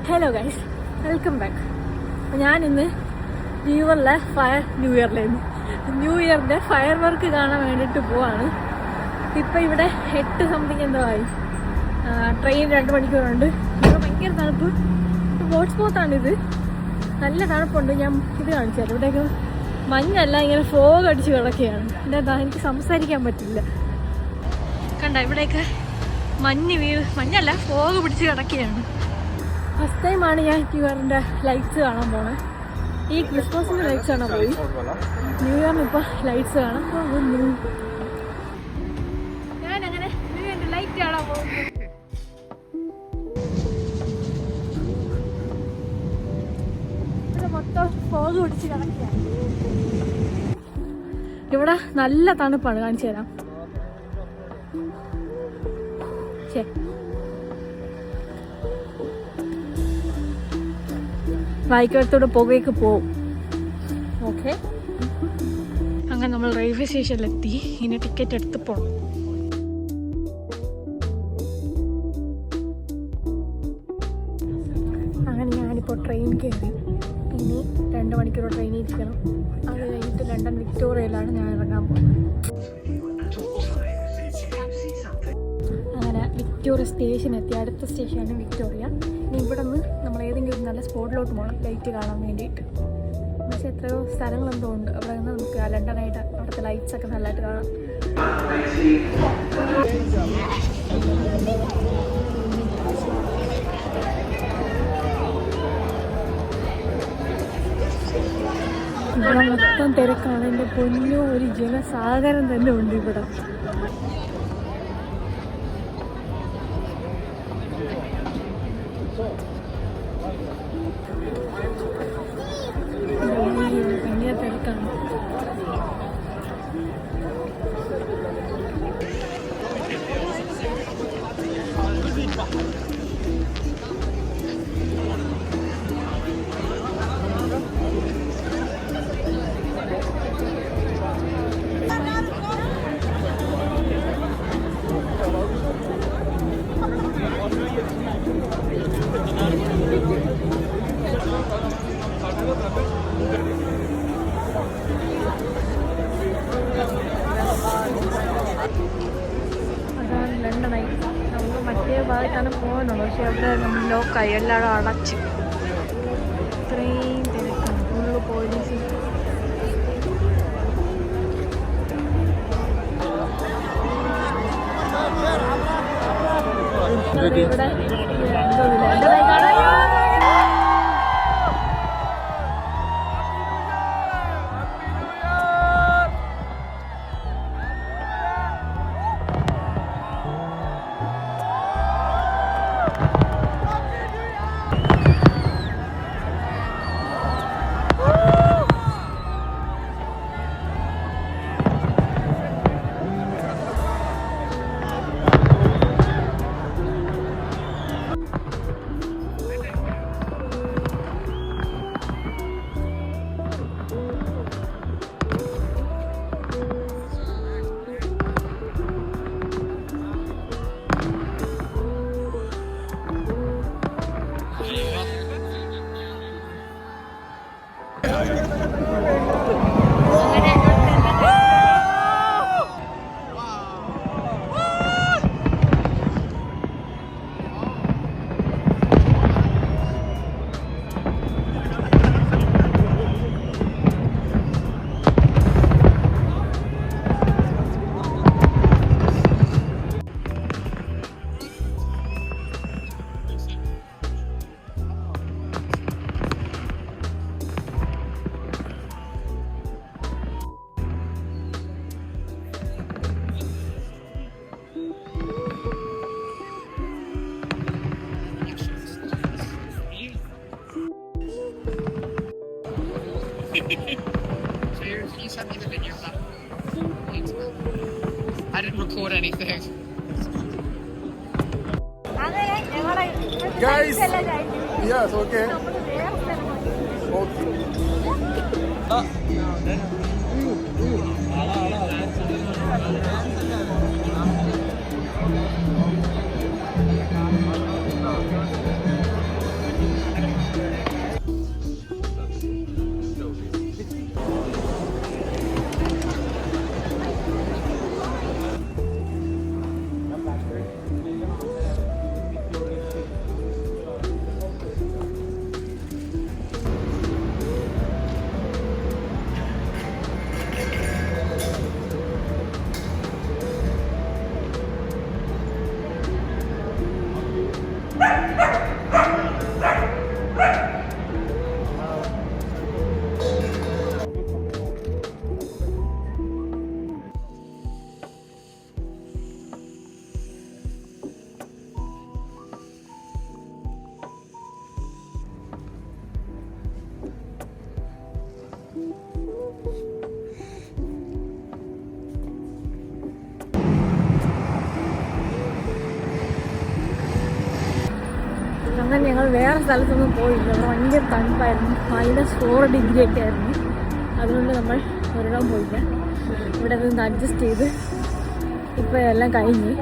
Hello guys, welcome back. ഞാനിന്ന് new ഇയറിൻ്റെ fire work കാണാൻ വേണ്ടിയിട്ട് പോവാണ്. ഇപ്പം ഇവിടെ 8 സംതിങ് എന്തോ ആയി. ട്രെയിൻ 2 മണിക്കൂറുണ്ട്. ഇവിടെ ഭയങ്കര തണുപ്പ്. ഹോട്ട്സ്പോട്ടാണിത്. നല്ല തണുപ്പുണ്ട്. ഞാൻ ഇത് കാണിച്ചാൽ ഇവിടെയൊക്കെ മഞ്ഞല്ല, ഇങ്ങനെ ഫോഗ് അടിച്ച് കിടക്കുകയാണ്. എനിക്ക് സംസാരിക്കാൻ പറ്റില്ല. കണ്ട ഇവിടെയൊക്കെ മഞ്ഞല്ല, ഫോഗ് പിടിച്ച് കിടക്കുകയാണ്. ഫസ്റ്റ് ടൈമാണ് ഞാൻ ന്യൂ ഇയറിൻ്റെ ലൈറ്റ്സ് കാണാൻ പോണത്. ഈ ക്രിസ്മസിൻ്റെ ലൈറ്റ്സ് കാണാൻ പോയി. ന്യൂ ഇയറിന് ഇപ്പോൾ ലൈറ്റ്സ് കാണാൻ പോകുന്നു. ഞാനങ്ങനെ ന്യൂ ഇയറിൻ്റെ ലൈറ്റ് കാണാൻ പോകുന്നു. ഇവിടെ മൊത്തം ഫോഗ് പിടിച്ച് കിടക്കുകയാണ്. ഇവിടെ നല്ല തണുപ്പാണ്. കാണിച്ചു തരാം. വായിക്കത്തോടെ പുകയൊക്കെ പോവും. ഓക്കെ, അങ്ങനെ നമ്മൾ റെയിൽവേ സ്റ്റേഷനിലെത്തി. ഇനി ടിക്കറ്റ് എടുത്ത് പോകണം. അങ്ങനെ ഞാനിപ്പോൾ ട്രെയിൻ കയറി. ഇനി 2 മണിക്കൂർ ട്രെയിനിൽ ഇരിക്കണം. അത് കഴിഞ്ഞിട്ട് ലണ്ടൻ വിക്ടോറിയയിലാണ് ഞാൻ ഇറങ്ങാൻ പോകുന്നത്. അങ്ങനെ വിക്ടോറിയ സ്റ്റേഷൻ എത്തി. അടുത്ത സ്റ്റേഷനാണ് വിക്ടോറിയ. ഇനി ഇവിടെ നിന്ന് നമ്മൾ ഏതെങ്കിലും ഒരു നല്ല സ്പോട്ടിലോട്ട് പോകണം ലൈറ്റ് കാണാൻ വേണ്ടിയിട്ട്. പക്ഷേ എത്രയോ സ്ഥലങ്ങളെന്തോ ഉണ്ട്. അവിടെ നിന്ന് നമുക്ക് ലണ്ടനായിട്ട് അവിടുത്തെ ലൈറ്റ്സ് ഒക്കെ നല്ലതായിട്ട് കാണാം. ഇവിടെ മൊത്തം തിരക്കാണ്. എൻ്റെ പൊന്നോ, ഒരു ജനസാഗരം തന്നെ ഉണ്ട് ഇവിടെ. ഭയങ്കര തിരക്കാണ്. അതാണ് ലണ്ടനായി. നമുക്ക് മറ്റേ ഭാഗത്താണ് പോകുന്നത്. പക്ഷെ അവിടെ നമ്മൾ ലോക്കായി, എല്ലാവരും അടച്ച്. ഇത്രയും തിരക്കാണ്. Full police. ഇവിടെ You sent me the video of that. I didn't record anything. Guys, yes, okay. നമ്മൾ വേറെ സ്ഥലത്തൊന്നും പോയില്ല. അവിടെ ഭയങ്കര തണുപ്പായിരുന്നു, -4 ഡിഗ്രി ഒക്കെ ആയിരുന്നു. അതുകൊണ്ട് നമ്മൾ ഒരിടം പോയില്ല. ഇവിടെ നിന്ന് അഡ്ജസ്റ്റ് ചെയ്ത് ഇപ്പോൾ എല്ലാം കഴിഞ്ഞ്.